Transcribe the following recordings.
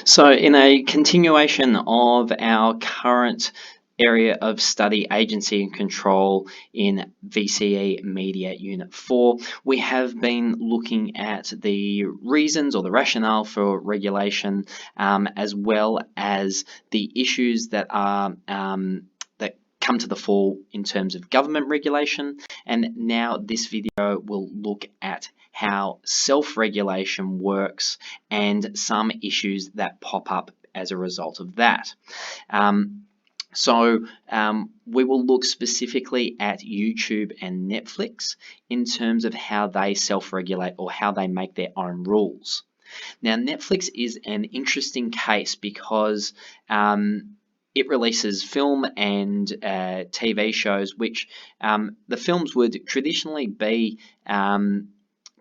So, in a continuation of our current area of study, agency and control in VCE Media Unit 4, we have been looking at the reasons or the rationale for regulation, as well as the issues that are that come to the fore in terms of government regulation. And now this video will look at how self-regulation works and some issues that pop up as a result of that. We will look specifically at YouTube and Netflix in terms of how they self-regulate or how they make their own rules. Now, Netflix is an interesting case because it releases film and TV shows, which the films would traditionally be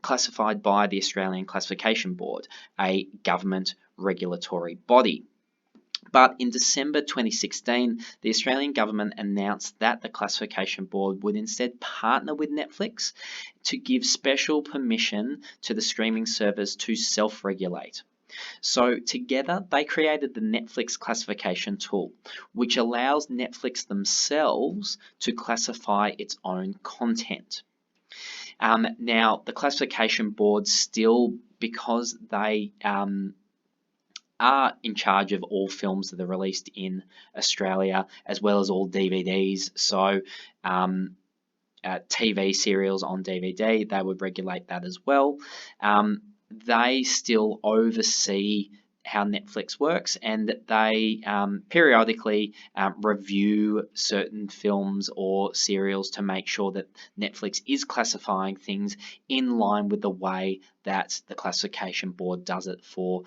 classified by the Australian Classification Board, a government regulatory body. But in December 2016, the Australian government announced that the Classification Board would instead partner with Netflix to give special permission to the streaming service to self-regulate. So together, they created the Netflix classification tool, which allows Netflix themselves to classify its own content. Now, the Classification Board still, because they are in charge of all films that are released in Australia, as well as all DVDs. So TV serials on DVD, they would regulate that as well. They still oversee how Netflix works, and they periodically review certain films or serials to make sure that Netflix is classifying things in line with the way that the Classification Board does it for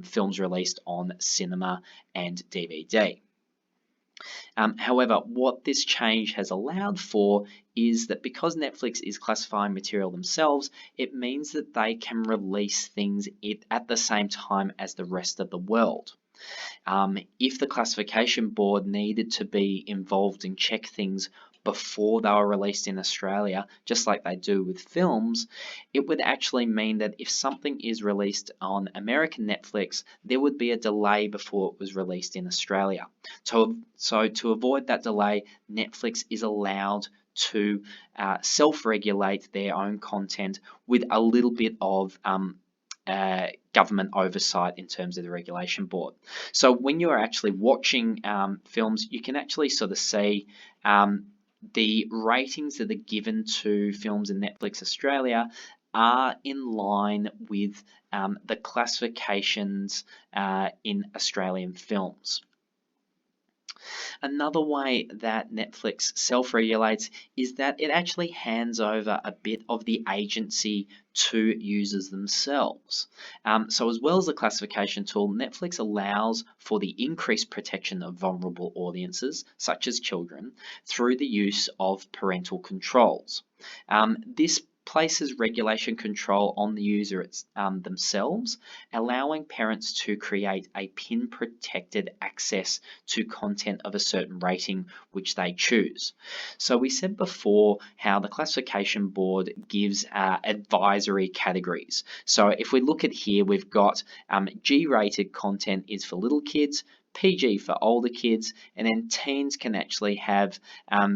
films released on cinema and DVD. However, what this change has allowed for is that because Netflix is classifying material themselves, it means that they can release things at the same time as the rest of the world. If the Classification Board needed to be involved and check things before they were released in Australia, just like they do with films, it would actually mean that if something is released on American Netflix, there would be a delay before it was released in Australia. So to avoid that delay, Netflix is allowed to self-regulate their own content with a little bit of government oversight in terms of the regulation board. So when you are actually watching films, you can actually sort of see the ratings that are given to films in Netflix Australia are in line with the classifications in Australian films. Another way that Netflix self-regulates is that it actually hands over a bit of the agency to users themselves. So as well as the classification tool, Netflix allows for the increased protection of vulnerable audiences, such as children, through the use of parental controls. This places regulation control on the user themselves, allowing parents to create a PIN-protected access to content of a certain rating which they choose. So we said before how the Classification Board gives advisory categories. So if we look at here, we've got G-rated content is for little kids, PG for older kids, and then teens can actually have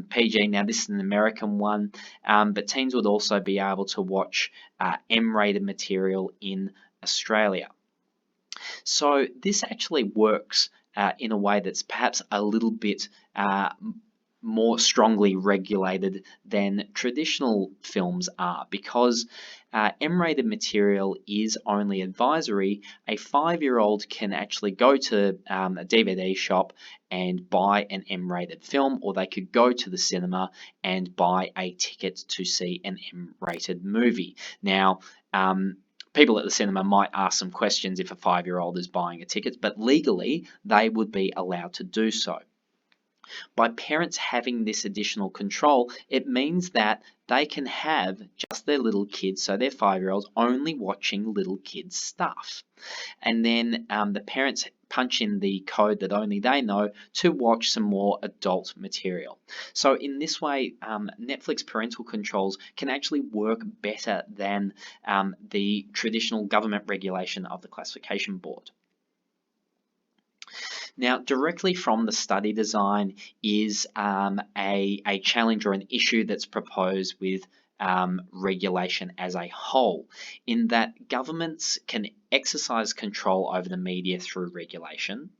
PG. Now this is an American one, but teens would also be able to watch M-rated material in Australia. So this actually works in a way that's perhaps a little bit more strongly regulated than traditional films are, because M-rated material is only advisory. A 5-year-old can actually go to a DVD shop and buy an M-rated film, or they could go to the cinema and buy a ticket to see an M-rated movie. Now, people at the cinema might ask some questions if a 5-year-old is buying a ticket, but legally they would be allowed to do so. By parents having this additional control, it means that they can have just their little kids, so their 5-year-olds, only watching little kids stuff. And then the parents punch in the code that only they know to watch some more adult material. So in this way, Netflix parental controls can actually work better than the traditional government regulation of the Classification Board. Now, directly from the study design is a challenge or an issue that's proposed with regulation as a whole, in that governments can exercise control over the media through regulation,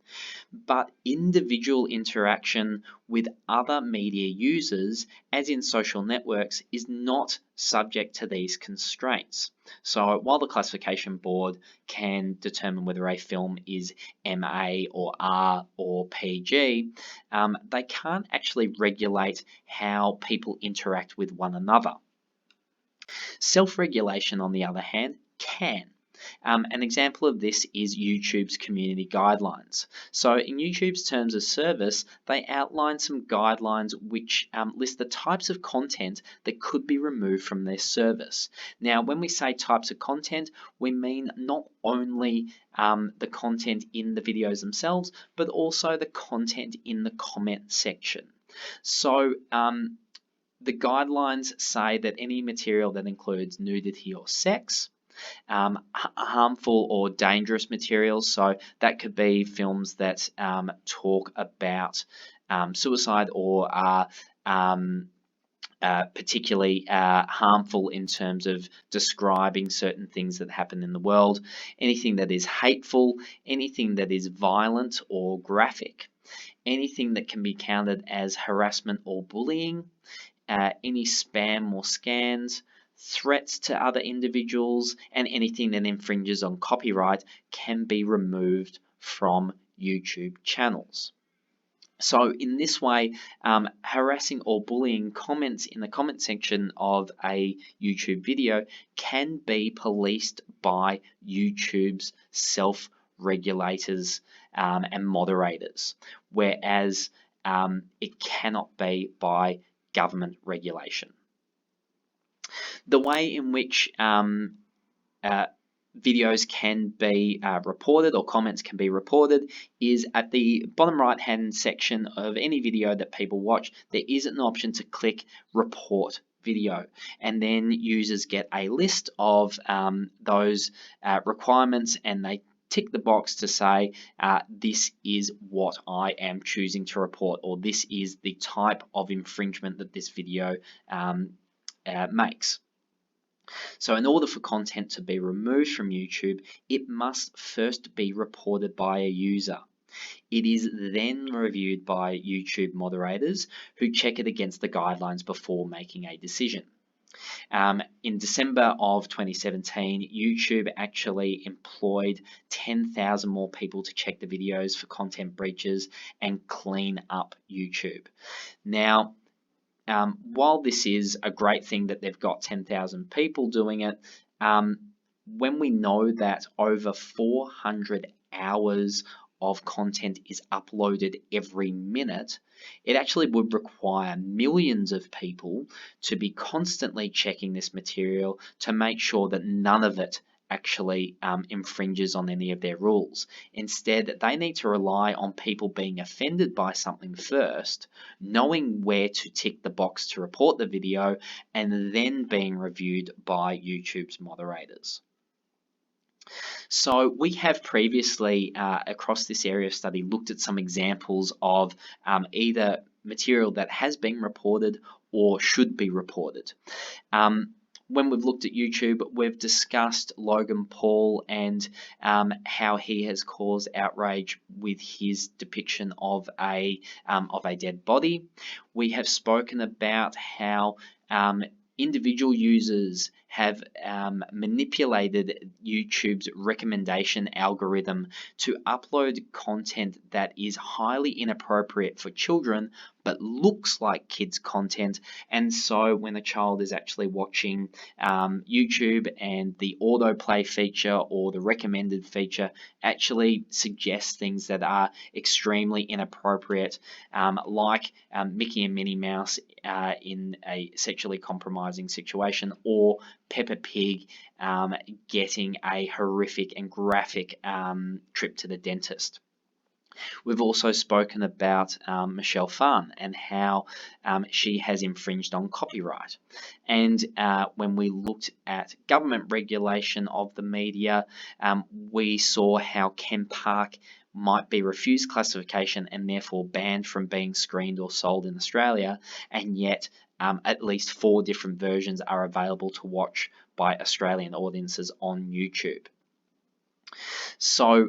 but individual interaction with other media users, as in social networks, is not subject to these constraints. So while the classification board can determine whether a film is MA or R or PG, they can't actually regulate how people interact with one another. Self-regulation, on the other hand, can. An example of this is YouTube's community guidelines. So in YouTube's terms of service, they outline some guidelines which list the types of content that could be removed from their service. Now, when we say types of content, we mean not only the content in the videos themselves, but also the content in the comment section. So the guidelines say that any material that includes nudity or sex, harmful or dangerous materials, so that could be films that talk about suicide or are particularly harmful in terms of describing certain things that happen in the world, anything that is hateful, anything that is violent or graphic, anything that can be counted as harassment or bullying, any spam or scans, threats to other individuals, and anything that infringes on copyright can be removed from YouTube channels. So in this way, harassing or bullying comments in the comment section of a YouTube video can be policed by YouTube's self-regulators and moderators, whereas it cannot be by government regulation. The way in which videos can be reported or comments can be reported is at the bottom right hand section of any video that people watch. There is an option to click report video, and then users get a list of those requirements, and they tick the box to say this is what I am choosing to report, or this is the type of infringement that this video makes. So in order for content to be removed from YouTube, it must first be reported by a user. It is then reviewed by YouTube moderators, who check it against the guidelines before making a decision. In December of 2017, YouTube actually employed 10,000 more people to check the videos for content breaches and clean up YouTube. Now, while this is a great thing that they've got 10,000 people doing it, when we know that over 400 hours of content is uploaded every minute, it actually would require millions of people to be constantly checking this material to make sure that none of it actually infringes on any of their rules. Instead, they need to rely on people being offended by something first, knowing where to tick the box to report the video, and then being reviewed by YouTube's moderators. So we have previously, across this area of study, looked at some examples of either material that has been reported or should be reported. When we've looked at YouTube, we've discussed Logan Paul and how he has caused outrage with his depiction of a dead body. We have spoken about how individual users have manipulated YouTube's recommendation algorithm to upload content that is highly inappropriate for children but looks like kids content, and so when a child is actually watching YouTube and the autoplay feature or the recommended feature actually suggests things that are extremely inappropriate, like Mickey and Minnie Mouse in a sexually compromising situation, or Peppa Pig getting a horrific and graphic trip to the dentist. We've also spoken about Michelle Phan and how she has infringed on copyright. And when we looked at government regulation of the media, we saw how Ken Park might be refused classification and therefore banned from being screened or sold in Australia, and yet at least 4 different versions are available to watch by Australian audiences on YouTube. So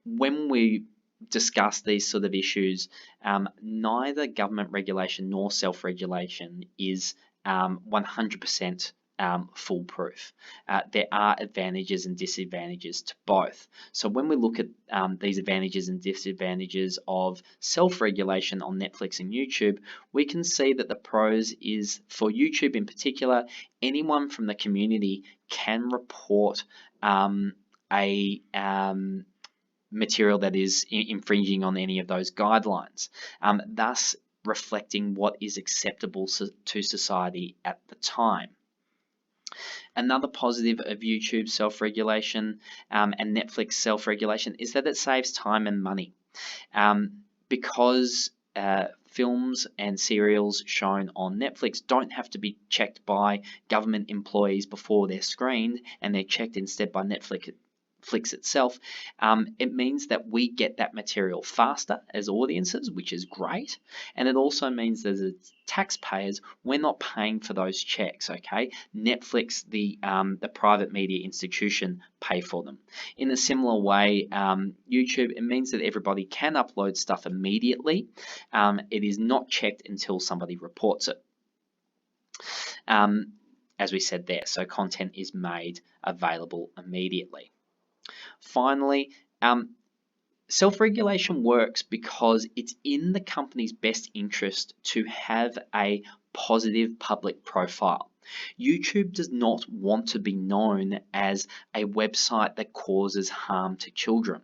when we discuss these sort of issues, neither government regulation nor self-regulation is 100% foolproof. There are advantages and disadvantages to both. So when we look at these advantages and disadvantages of self-regulation on Netflix and YouTube, we can see that the pros is, for YouTube in particular, anyone from the community can report a material that is infringing on any of those guidelines, thus reflecting what is acceptable to society at the time. Another positive of YouTube self-regulation and Netflix self-regulation is that it saves time and money. Because films and serials shown on Netflix don't have to be checked by government employees before they're screened, and they're checked instead by Netflix itself, it means that we get that material faster as audiences, which is great, and it also means that as taxpayers, we're not paying for those checks. Okay, Netflix, the private media institution, pay for them. In a similar way, YouTube, it means that everybody can upload stuff immediately. It is not checked until somebody reports it. As we said there, so content is made available immediately. Finally, self-regulation works because it's in the company's best interest to have a positive public profile. YouTube does not want to be known as a website that causes harm to children.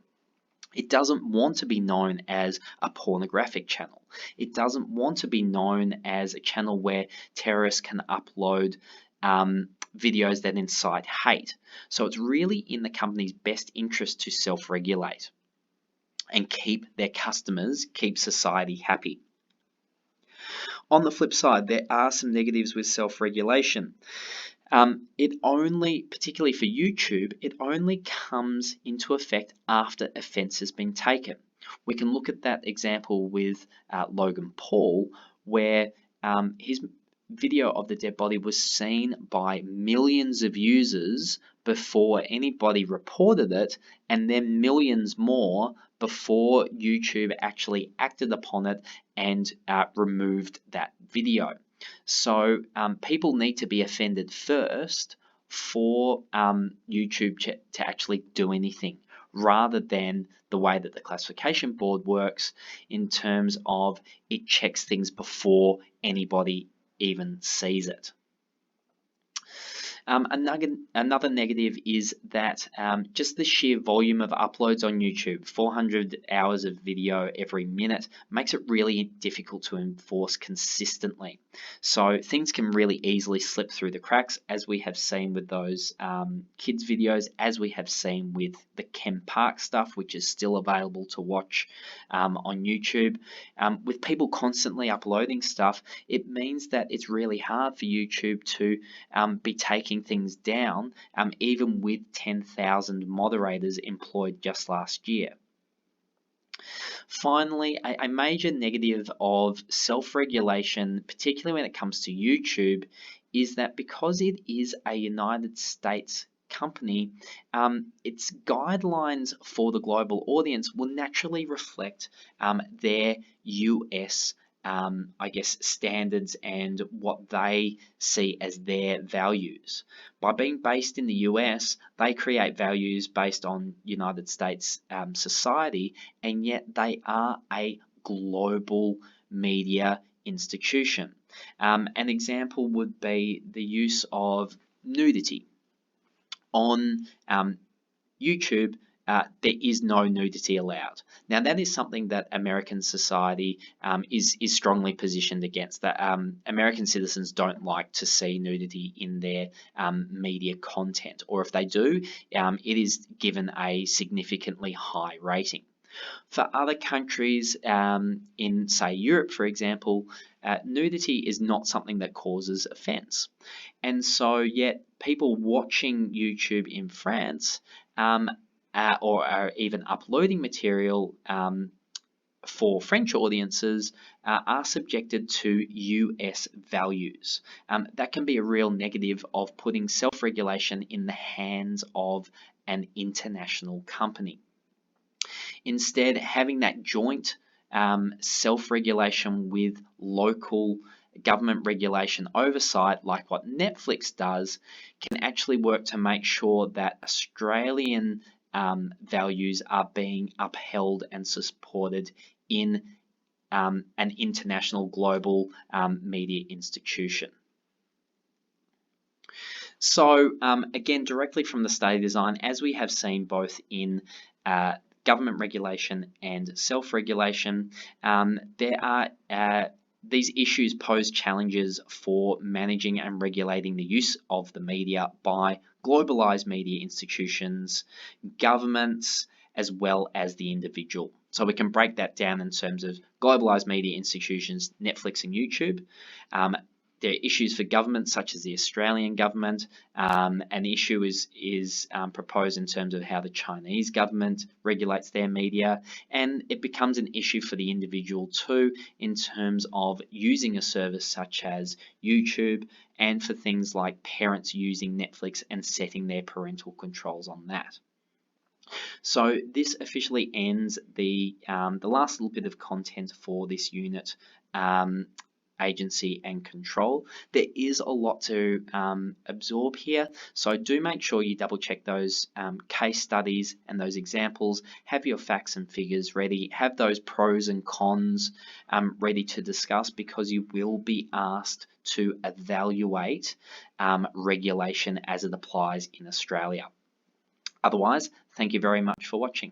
It doesn't want to be known as a pornographic channel. It doesn't want to be known as a channel where terrorists can upload videos that incite hate. So it's really in the company's best interest to self-regulate and keep their customers, keep society happy. On the flip side, there are some negatives with self-regulation. It only, particularly for YouTube, it only comes into effect after offence has been taken. We can look at that example with Logan Paul, where his video of the dead body was seen by millions of users before anybody reported it, and then millions more before YouTube actually acted upon it and removed that video. So people need to be offended first for YouTube to actually do anything, rather than the way that the classification board works in terms of it checks things before anybody even sees it. Another negative is that just the sheer volume of uploads on YouTube, 400 hours of video every minute, makes it really difficult to enforce consistently. So things can really easily slip through the cracks, as we have seen with those kids videos, as we have seen with the Ken Park stuff, which is still available to watch on YouTube. With people constantly uploading stuff, it means that it's really hard for YouTube to be taking things down, even with 10,000 moderators employed just last year. Finally, a major negative of self-regulation, particularly when it comes to YouTube, is that because it is a United States company, its guidelines for the global audience will naturally reflect their US standards and what they see as their values. By being based in the US, they create values based on United States society, and yet they are a global media institution. An example would be the use of nudity. On YouTube, there is no nudity allowed. Now, that is something that American society is strongly positioned against. That American citizens don't like to see nudity in their media content, or if they do, it is given a significantly high rating. For other countries, in say Europe, for example, nudity is not something that causes offence. And so yet people watching YouTube in France or are even uploading material for French audiences are subjected to US values. That can be a real negative of putting self-regulation in the hands of an international company. Instead, having that joint self-regulation with local government regulation oversight, like what Netflix does, can actually work to make sure that Australian values are being upheld and supported in an international global media institution. So again, directly from the study design, as we have seen both in government regulation and self-regulation, there are these issues pose challenges for managing and regulating the use of the media by globalized media institutions, governments, as well as the individual. So we can break that down in terms of globalized media institutions, Netflix and YouTube. There are issues for governments such as the Australian government. An issue is proposed in terms of how the Chinese government regulates their media, and it becomes an issue for the individual too in terms of using a service such as YouTube, and for things like parents using Netflix and setting their parental controls on that. So this officially ends the last little bit of content for this unit, agency and control. There is a lot to absorb here, so do make sure you double check those case studies and those examples. Have your facts and figures ready. Have those pros and cons ready to discuss, because you will be asked to evaluate regulation as it applies in Australia. Otherwise, thank you very much for watching.